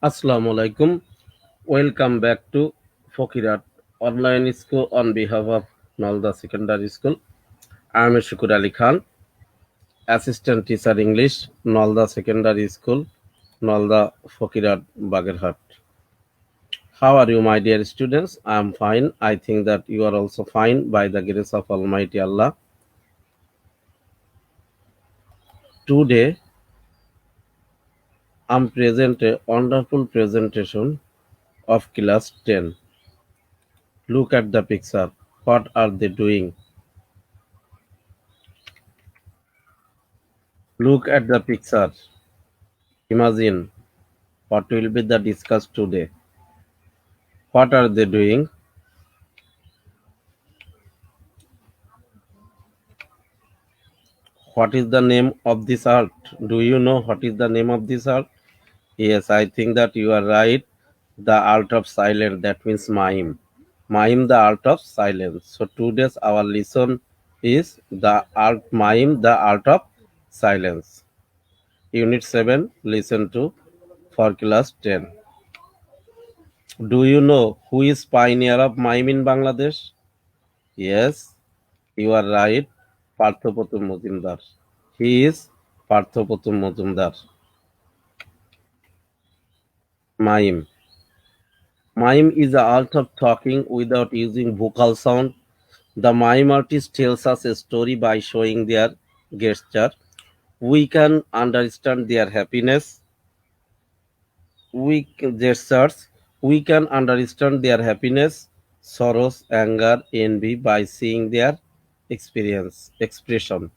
Assalamu alaikum. Welcome back to Fokirat Online School on behalf of Nalda Secondary School. I am Shukur Ali Khan, Assistant Teacher English, Nalda Secondary School, Nalda Fokirat Bagerhat. How are you, my dear students? I am fine. I think that you are also fine by the grace of Almighty Allah. Today, I am present a wonderful presentation of class 10. Look at the picture. What are they doing? Look at the picture. Imagine what will be the discussed today. What are they doing? What is the name of this art? Do you know what is the name of this art? Yes, I think that you are right. The art of silence, that means mime. Mime, the art of silence. So today's our lesson is the art mime, the art of silence. Unit 7, listen to for class 10. Do you know who is pioneer of mime in Bangladesh? Yes, you are right. Parthopratim Mojumdar. He is Parthopratim Mojumdar. Mime. Mime is the art of talking without using vocal sound. The mime artist tells us a story by showing their gesture. We can understand their happiness. Gestures. We can understand their happiness, sorrows, anger, envy by seeing their expression.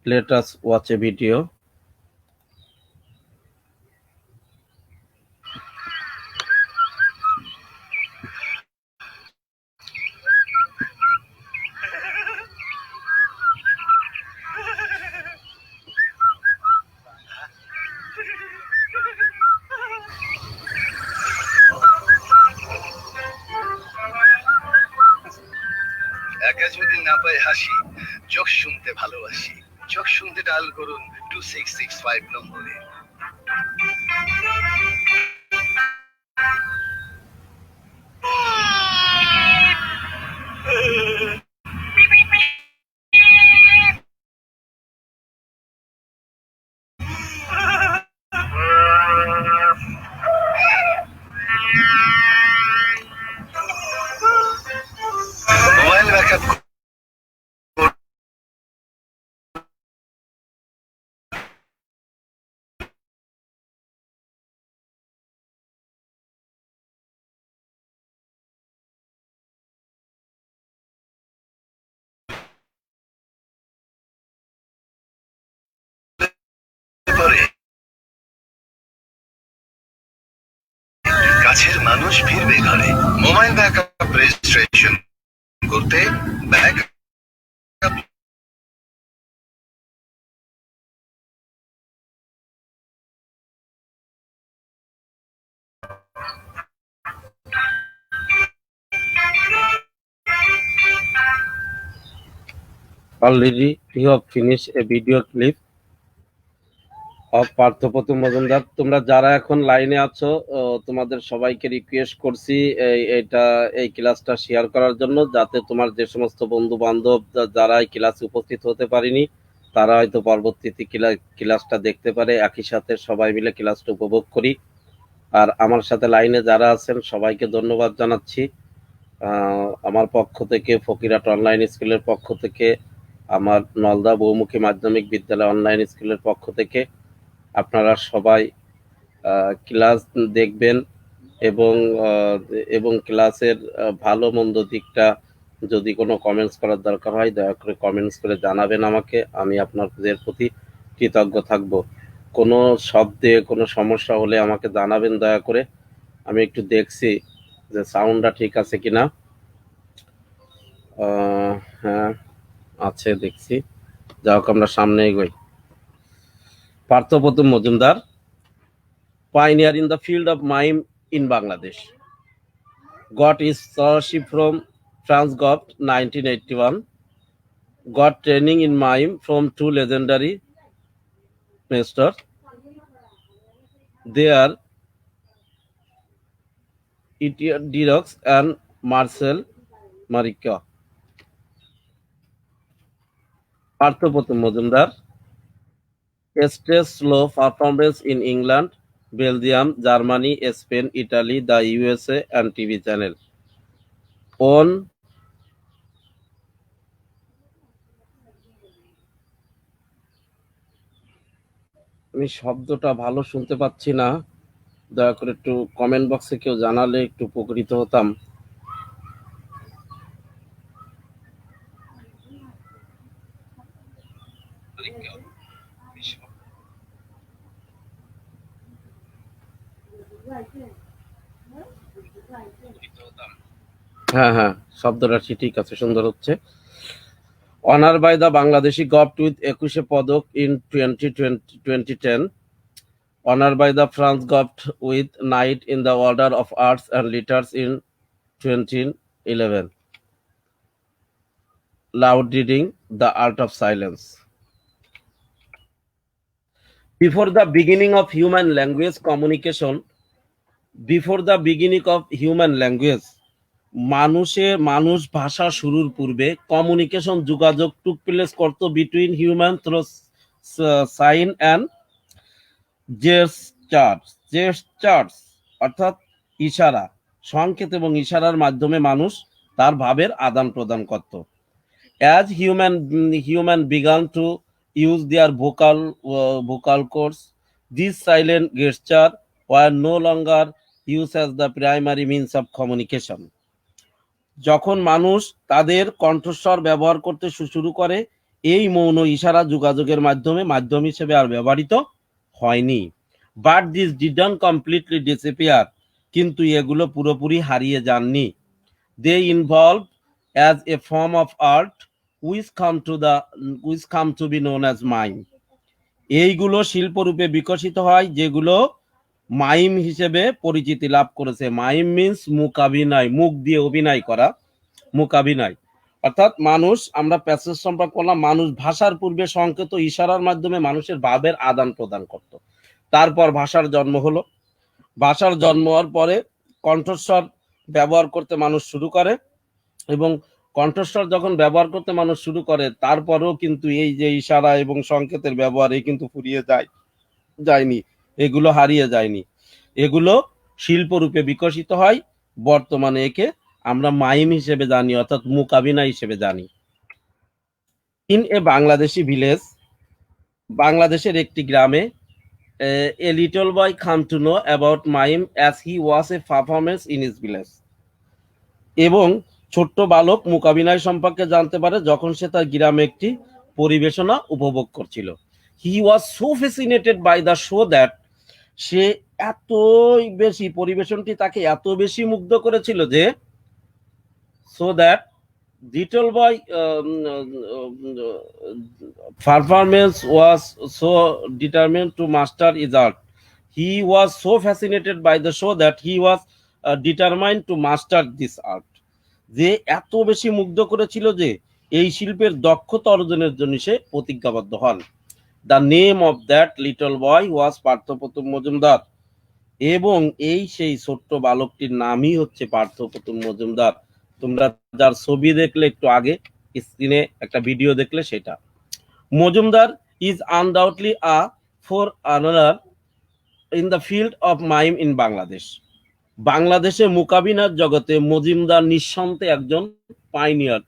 Let us watch a video. একা যদি না পাই হাসি, চোখ শুনতে ভালোবাসি। চোখ শুনতে dial করুন 2665 নম্বরে। মোবাইল ব্যাকআপ করে কাছের মানুষ ফিরবে ঘরে। মোবাইল ব্যাকআপ রেজিস্ট্রেশন করতে backup Already you have finished a video clip of Parthapratim Majumdar. তোমরা যারা এখন লাইনে আছো তোমাদের সবাইকে রিকোয়েস্ট করছি এই ক্লাসটা শেয়ার করার জন্য, যাতে তোমার যে সমস্ত বন্ধু বান্ধব যারা এই ক্লাসে উপস্থিত হতে পারেনি তারা হয়তো পরবর্তীতে ক্লাসটা দেখতে পারে। একই সাথে সবাই মিলে ক্লাসটা উপভোগ করি। আর আমার সাথে লাইনে যারা আছেন সবাইকে ধন্যবাদ জানাচ্ছি। আমার পক্ষ থেকে, ফকিরাট অনলাইন স্কুলের পক্ষ থেকে, আমার নলদা বহুমুখী মাধ্যমিক বিদ্যালয় অনলাইন স্কুলের পক্ষ থেকে আপনারা সবাই ক্লাস দেখবেন এবং ক্লাসের ভালো মন্দ দিকটা যদি কোনো কমেন্টস করার দরকার হয় দয়া করে কমেন্টস করে জানাবেন আমাকে। আমি আপনাদের প্রতি কৃতজ্ঞ থাকব। কোনো শব্দে কোনো সমস্যা হলে আমাকে জানাবেন দয়া করে। আমি একটু দেখছি যে সাউন্ডটা ঠিক আছে কিনা। হ্যাঁ আছে, দেখছি। যাই হোক, আমরা সামনে এগোই। Parthapratim Majumdar, pioneer in the field of mime in Bangladesh. Got his scholarship from Transgov 1981. Got training in mime from two legendary masters, They are Etienne Dirox and Marcel Marica. Parthapratim Majumdar stage slow performance in England, Belgium, Germany, Spain, Italy, the USA, and TV channel. On আমি শব্দটা ভালো শুনতে পাচ্ছি না, দয়া করে একটু comment বক্সে কেউ জানালে একটু উপকৃত হতাম। হ্যাঁ হ্যাঁ, শব্দটা ঠিক আছে, সুন্দর হচ্ছে। Honour by the Bangladeshi government with 21 পদক in 2010, honour by the France government with knight in the order of arts and letters ইন 2011, loud reading, the art of silence. Before the beginning of human language communication, before the beginning of human language, মানুষ ভাষা শুরুর পূর্বে communication যোগাযোগ took place করত between human through sign and gestures, অর্থাৎ ইশারা, সংকেত এবং ইশারার মাধ্যমে মানুষ তার ভাবের আদান প্রদান করত। As human began to use their vocal cords, these silent gestures were no longer used as the primary means of communication. যখন মানুষ তাদের কণ্ঠস্বর ব্যবহার করতে শুরু করে, এই মৌন ইশারা যোগাযোগের মাধ্যম হিসেবে আর ব্যবহৃত হয়নি। But this didn't completely disappear, কিন্তু এগুলো পুরোপুরি হারিয়ে যাননি। They involve as a form of art which come to be known as mime. এইগুলো শিল্পরূপে বিকশিত হয় যেগুলো মাইম হিসেবে পরিচিতি লাভ করেছে। মাইম মিন্স মুখাভিনয়, মুখ দিয়ে অভিনয় করা, মুখাভিনয়। অর্থাৎ মানুষ, আমরা প্যাসেজ সম্পর্ক করলাম, মানুষ ভাষার পূর্বে সংকেত ইশারার মাধ্যমে মানুষের ভাবের আদান প্রদান করত। তারপর ভাষার জন্ম হলো। ভাষার জন্ম হওয়ার পরে কণ্ঠস্বর ব্যবহার করতে মানুষ শুরু করে, এবং কণ্ঠস্বর যখন ব্যবহার করতে মানুষ শুরু করে, তারপরেও কিন্তু এই যে ইশারা এবং সংকেতের ব্যবহার, এই কিন্তু ফুরিয়ে যায়নি, এগুলো হারিয়ে যায়নি, এগুলো শিল্পরূপে বিকশিত হয়। বর্তমানে একে আমরা মাইম হিসেবে জানি, অর্থাৎ মুখাভিনয় হিসেবে জানি। ইন এ বাংলাদেশি ভিলেজ, বাংলাদেশের একটি গ্রামে, a little boy come to know about mime as he was a performance in his village. এবং ছোট্ট বালক মুখাভিনয় সম্পর্কে জানতে পারে যখন সে তার গ্রামে একটি পরিবেশনা উপভোগ করছিল। He was so fascinated by the show that, সে এতই বেশি, পরিবেশনটি তাকে এত বেশি মুগ্ধ করেছিল যে, so that little boy performance was so determined to master is art. He was so fascinated by the show that he was determined to master this art. যে এত বেশি মুগ্ধ করেছিল যে এই শিল্পের দক্ষতা অর্জনের জন্য সে প্রতিজ্ঞাবদ্ধ হন। The name of that little boy was Parthapratim Majumdar. এবং এই সেই ছোট্ট বালকটির নামই হচ্ছে পার্থপ্রতিম মজুমদার। তোমরা যার ছবি দেখলে একটু আগে স্ক্রিনে, একটা ভিডিও দেখলে সেটা। Majumdar is undoubtedly a forerunner in the field of mime in Bangladesh. বাংলাদেশে মুকাবিনার জগতে মজুমদার নিঃসন্দেহে একজন পাইনিয়ার,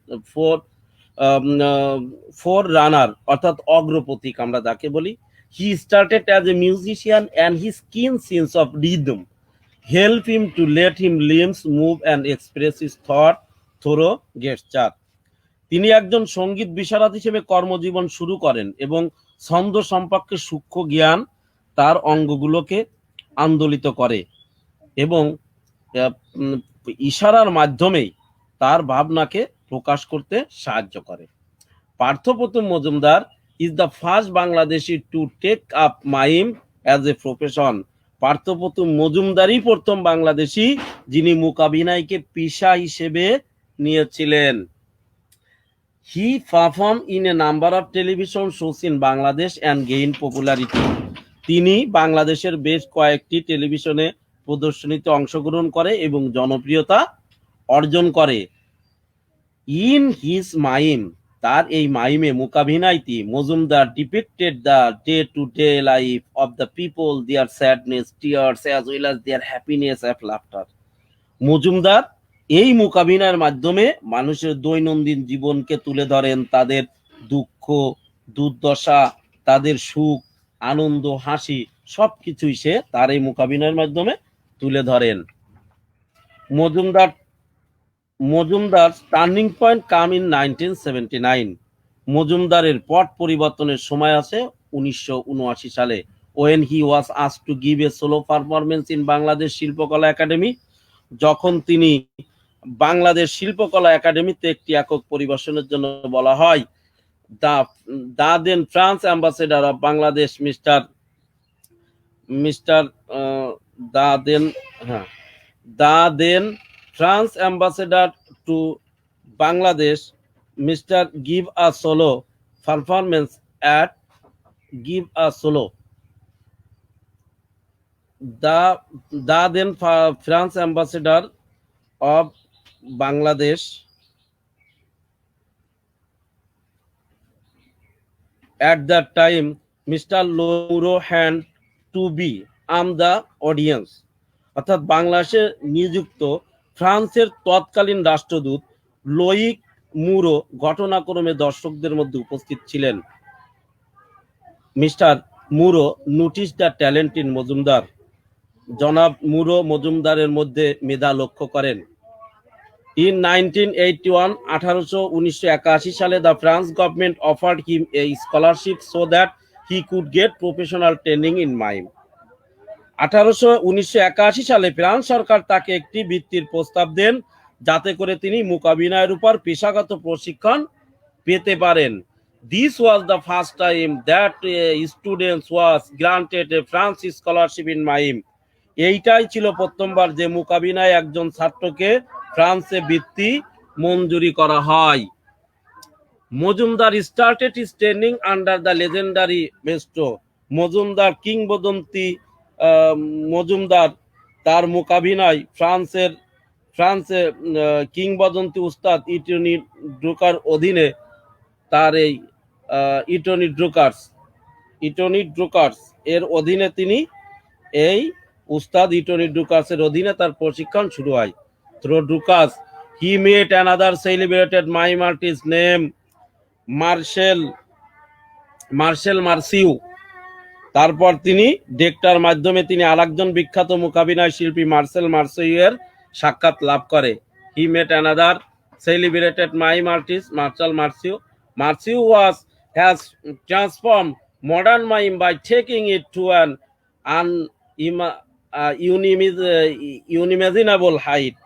ফোর রানার, অর্থাৎ অগ্রপথিক আমরা যাকে বলি। He started as a musician and his keen sense of rhythm help him to let him limbs move and express his thought through gesture. তিনি একজন সঙ্গীত বিশারদ হিসেবে কর্মজীবন শুরু করেন এবং ছন্দ সম্পর্কে সূক্ষ্ম জ্ঞান তার অঙ্গগুলোকে আন্দোলিত করে এবং ইশারার মাধ্যমেই তার ভাবনাকে প্রকাশ করতে সাহায্য করে। Parthapratim Majumdar is the first Bangladeshi to take up mime as a profession. Parthapratim মজুমদারই প্রথম বাংলাদেশি যিনি মুখাভিনয়কে পেশা হিসেবে নিয়েছিলেন। He perform in a number of television shows in Bangladesh and gain popularity. তিনি বাংলাদেশের বেশ কয়েকটি টেলিভিশনে প্রদর্শনীতে অংশগ্রহণ করে এবং জনপ্রিয়তা অর্জন করে। ইন হিজ মাইম, তার এই মাইমে মূকাভিনয়টি Majumdar depicted the day to day life of the people, their sadness, tears as well as their happiness and laughter. Majumdar এই মূকাভিনয়ের মাধ্যমে মানুষের দৈনন্দিন জীবনকে তুলে ধরেন, তাদের দুঃখ, দুর্দশা, তাদের সুখ, আনন্দ, হাসি সবকিছুই সে তার এই মূকাভিনয়ের মাধ্যমে তুলে ধরেন। Majumdar Majumdar turning point come in 1979। মজুমদারের পট পরিবর্তনের সময় আছে 1979 সালে, when he was asked to give a solo performance in Bangladesh শিল্পকলা একাডেমি। যখন তিনি বাংলাদেশ শিল্পকলা একাডেমিতে একটি একক পরিবেশনের জন্য বলা হয়, the then France ambassador of Bangladesh mister mister the then হ্যাঁ the then France ambassador to Bangladesh, Mr. Give a solo performance at Give a Solo. The then France ambassador of Bangladesh at that time, Mr. Loro hand to be am the audience. অর্থাৎ বাংলাদেশে নিযুক্ত ফ্রান্সের তৎকালীন রাষ্ট্রদূত লোইক মুরো ঘটনাক্রমে দর্শকদের মধ্যে উপস্থিত ছিলেন। Mister Moreau notice the talent in Majumdar. জনাব মুরো মজুমদারের মধ্যে মেধা লক্ষ্য করেন। ইন 1981 সালে the France government offered him A scholarship so that he could get professional training in mime. 1981 সালে ফ্রান্স সরকার তাকে একটি বৃত্তির প্রস্তাব দেন, যাতে করে তিনি মূকাভিনয়ের উপর পেশাগত প্রশিক্ষণ পেতে পারেন। This was the first time that students was granted a France scholarship in mime. এইটাই ছিল প্রথমবার যে মূকাভিনয় একজন ছাত্রকে ফ্রান্সে বৃত্তি মঞ্জুরি করা হয়। Majumdar started his training under the legendary Maestro. Majumdar কিংবদন্তি মজুমদার তার মূকাভিনয় ফ্রান্সে কিংবদন্তি উস্তাদ ইটনি ড্রুকার অধীনে, তার এই ইটনি ড্রুকার্স এর অধীনে তিনি এই উস্তাদ ইটনি ড্রুকার্সের অধীনে তার প্রশিক্ষণ শুরু হয়। Through Decroux he met another celebrated mime artist name Marcel Marceau. তারপর তিনি ডেকটার মাধ্যমে তিনি আরেকজন বিখ্যাত মূকাভিনয় শিল্পী মার্শেল মার্সিউ এর সাক্ষাৎ লাভ করে। He met another celebrated mime artist Marcel Marceau. Marciu has transformed modern mime by taking it to an unimaginable height.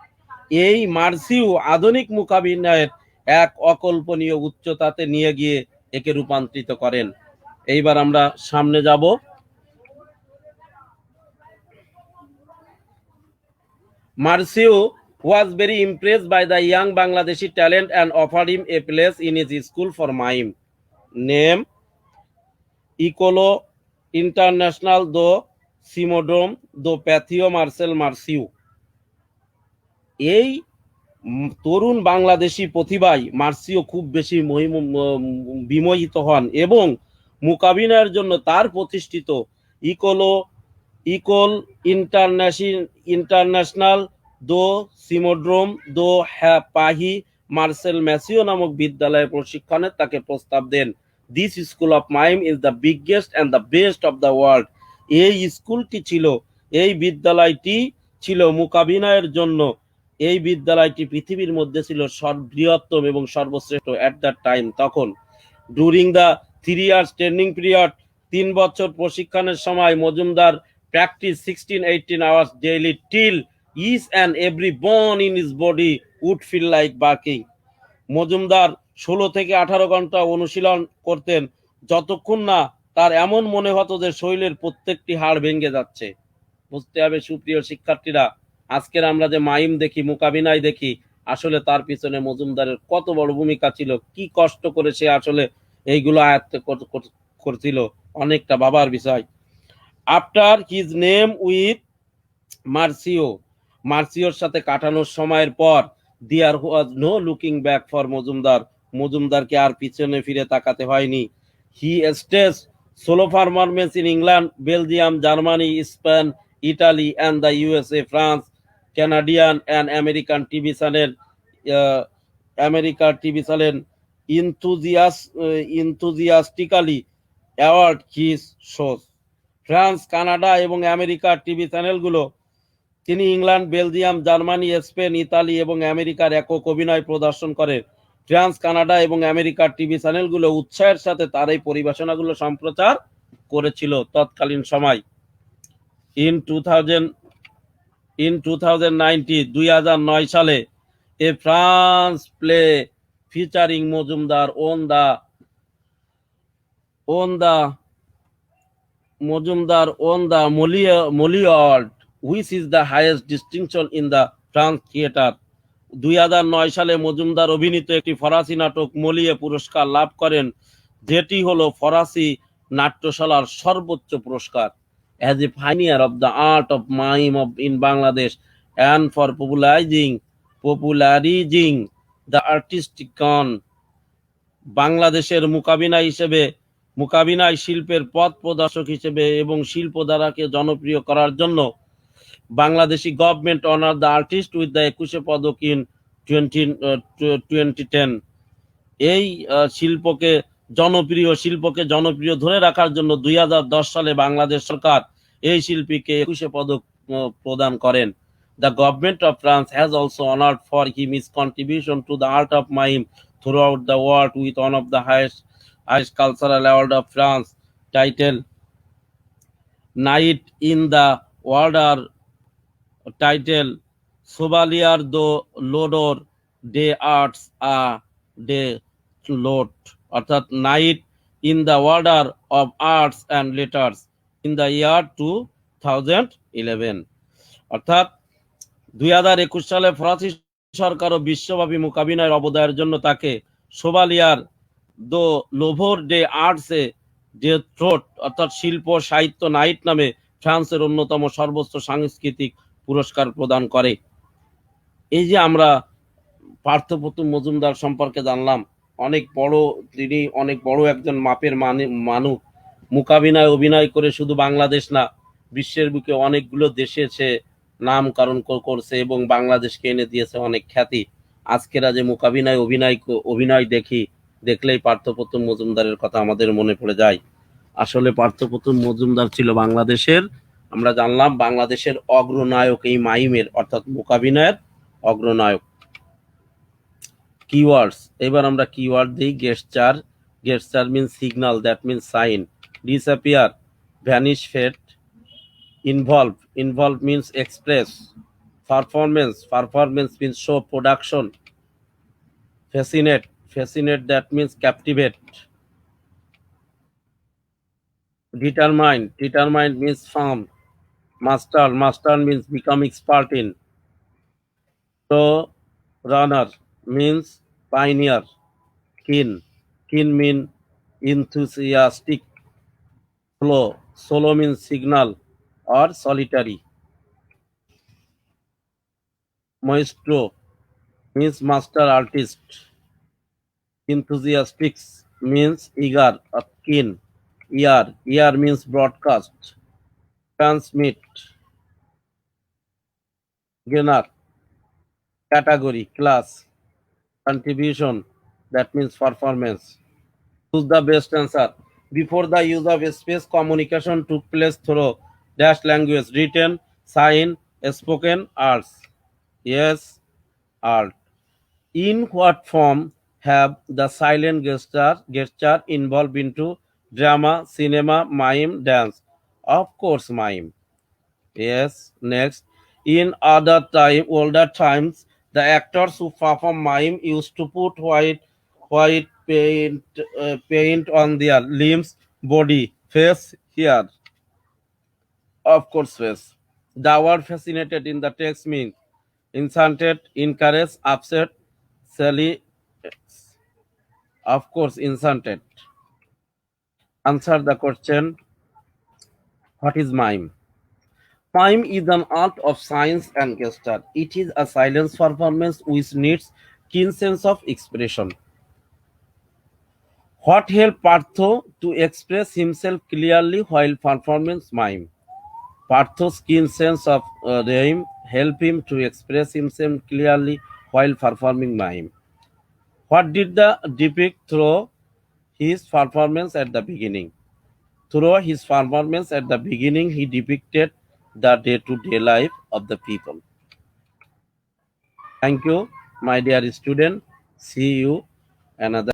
এই মার্সিউ আধুনিক মূকাভিনয়ের এক অকল্পনীয় উচ্চতাতে নিয়ে গিয়ে একে রূপান্তরিত করেন। এইবার আমরা সামনে যাব। Marciu was very impressed by the young Bangladeshi talent and offered him a place in his school for mime. Name Ecolo International do Simodrome do Patio Marcel Marciu. এই তরুণ বাংলাদেশি প্রতিভায় মার্সিও খুব বেশি বিমোহিত হন এবং মূকাভিনয়ের জন্য তার প্রতিষ্ঠিত ইকোল ইন্টারন্যাশনাল দো সিমোড্রোম দো পাহি মার্সেল ম্যাসিও নামক বিদ্যালয়ে প্রশিক্ষণে তাকে প্রস্তাব দেন। This school of mime is the biggest and the best of the world. এই বিদ্যালয়টি ছিল মূকাভিনয়ের জন্য, এই বিদ্যালয়টি পৃথিবীর মধ্যে ছিল সর্ববৃহত্তম এবং সর্বশ্রেষ্ঠ অ্যাট দ্যাট টাইম তখন। During the 3 years training period, 3 বছর প্রশিক্ষণের সময় Majumdar practice 16-18 hours daily till each and every bone in his body would feel like barking. Majumdar 16 থেকে 18 ঘন্টা অনুশীলন করতেন, যতক্ষণ না তার এমন মনে হতো যে শরীরের প্রত্যেকটি হাড় ভেঙে যাচ্ছে। বুঝতে হবে সুপ্রিয় শিক্ষার্থীরা, আজকের আমরা যে মাইম দেখি, মূকাভিনয় দেখি, আসলে তার পিছনে মজুমদারের কত বড় ভূমিকা ছিল, কি কষ্ট করে সে আসলে এইগুলো আয়ত্ত করছিল, অনেকটা ভাবার বিষয়। After his name with Marceau, মার্সিওর সাথে কাটানোর সময়ের পর there was no looking back for Majumdar, মজুমদারকে আর পিছনে ফিরে তাকাতে হয়নি। He stage solo performance in England, Belgium, Germany, Spain, Italy and the USA, France, Canadian and American TV channel, আমেরিকার TV channel enthusiastically award his shows. France, Canada এবং আমেরিকার TV চ্যানেলগুলো তিনি England, Belgium, Germany, Spain, Italy এবং আমেরিকার একক অভিনয় প্রদর্শন করে। ফ্রান্স, কানাডা এবং আমেরিকার টিভি চ্যানেলগুলো উৎসাহের সাথে তার এই পরিবেশনাগুলো সম্প্রচার করেছিল তৎকালীন সময়। ইন 2009 সালে এ France play featuring Majumdar on the Molière, which is the highest distinction in the France theater. 2009 সালে মজুমদার অভিনীত একটি ফরাসি নাটক মলিয়ে পুরস্কার লাভ করেন, যেটি হলো ফরাসি নাট্যশালার সর্বোচ্চ পুরস্কার। As a pioneer of the art of mime in Bangladesh and for popularizing the artistic con, বাংলাদেশের মুকাবিনায় শিল্পের পথ প্রদর্শক হিসেবে এবং শিল্প ধারাকে জনপ্রিয় করার জন্য Bangladeshi government honour the artist with the 21 পদক ইন 2010। এই শিল্পকে জনপ্রিয় ধরে রাখার জন্য 2010 সালে বাংলাদেশ সরকার এই শিল্পীকে 21 পদক প্রদান করেন। The government of France has also honored for his contribution to the art of mime throughout the world with one of the highest cultural award of France, title Knight in the Order, title Chevalier de l'Ordre des Arts de Lot, অর্থাৎ night in the order of arts and letters in the year 2011। অর্থাৎ 2021 সালে ফরাসি সরকার ও বিশ্বব্যাপী মুকাবিনার অবদানের জন্য তাকে সোভালিয়ার দো লোভর day আর্টসে day ট্রোট, অর্থাৎ শিল্প সাহিত্য নাইট নামে ফ্রান্সের অন্যতম সর্বোচ্চ সাংস্কৃতিক পুরস্কার প্রদান করে। এই যে আমরা পার্থপ্রতিম মজুমদার সম্পর্কে জানলাম, তিনি অনেক বড় একজন মাপের মানুষ। মুকাবিনায় অভিনয় করে শুধু বাংলাদেশ না, বিশ্বের বুকে অনেকগুলো দেশে সে নামকরণ করছে এবং বাংলাদেশকে এনে দিয়েছে অনেক খ্যাতি। আজকেরা যে মুকাবিনায় অভিনয় দেখলেই পার্থপ্রতিম মজুমদারের কথা আমাদের মনে পড়ে যায়। আসলে পার্থপ্রতিম মজুমদার ছিল বাংলাদেশের, আমরা জানলাম বাংলাদেশের অগ্রনায়ক এই মাইমের, অর্থাৎ মুকাবিনায়ের অগ্রনায়ক। কিওয়ার্ডস, এবার আমরা কিওয়ার্ড দিই। Gesture means signal, that means sign. Disappear, vanish, fade. Involve means express. Performance means show, production. Fascinate, that means captivate. Determine means firm. Master means become expert in. So runner means pioneer. Keen mean enthusiastic. Solo means signal or solitary. Maestro means master artist. Enthusiastic means eager or keen. Ear means broadcast. Transmit. Gainer, category, class. Contribution, that means performance. Choose the best answer. Before the use of space, communication took place through dash language, written, sign, spoken, arts. Yes, art. In what form have the silent gesture involved into drama, cinema, mime, dance? Of course, mime. Yes. Next, in older times, the actors who perform mime used to put white paint on their limbs, body, face, hair. Of course, face. The word fascinated in the text means enchanted, encouraged, upset, silly. Of course, enchanted. Answer the question. What is mime? Mime is an art of science and gesture. It is a silence performance which needs keen sense of expression. What helped Partho to express himself clearly while performance mime? Partho's keen sense of rhyme helped him to express himself clearly while performing mime. What did the depict through his performance at the beginning? Through his performance at the beginning, he depicted the day-to-day life of the people. Thank you, my dear student. See you another.